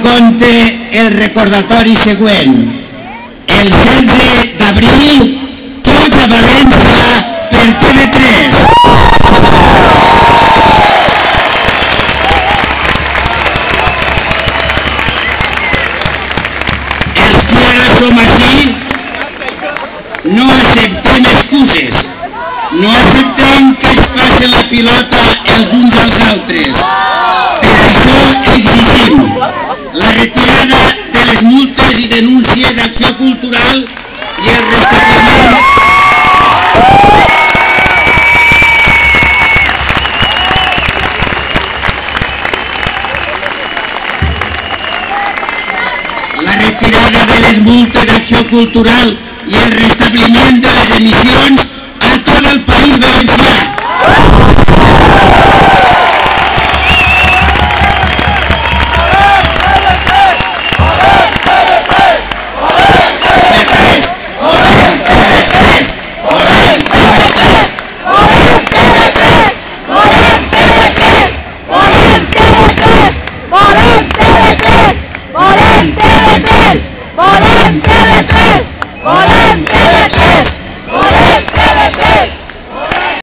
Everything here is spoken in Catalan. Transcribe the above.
compte el recordatori següent. El 16 d'abril, tots a València per TV3. Els que ara som així no acceptem excuses, no acceptem que es passe la pilota els uns als altres. Per això exigim la retirada de les multes i denúncies d'Acció Cultural i el restabliment d'Acció Cultural i el restabliment de les emissions a tot el País Valencià.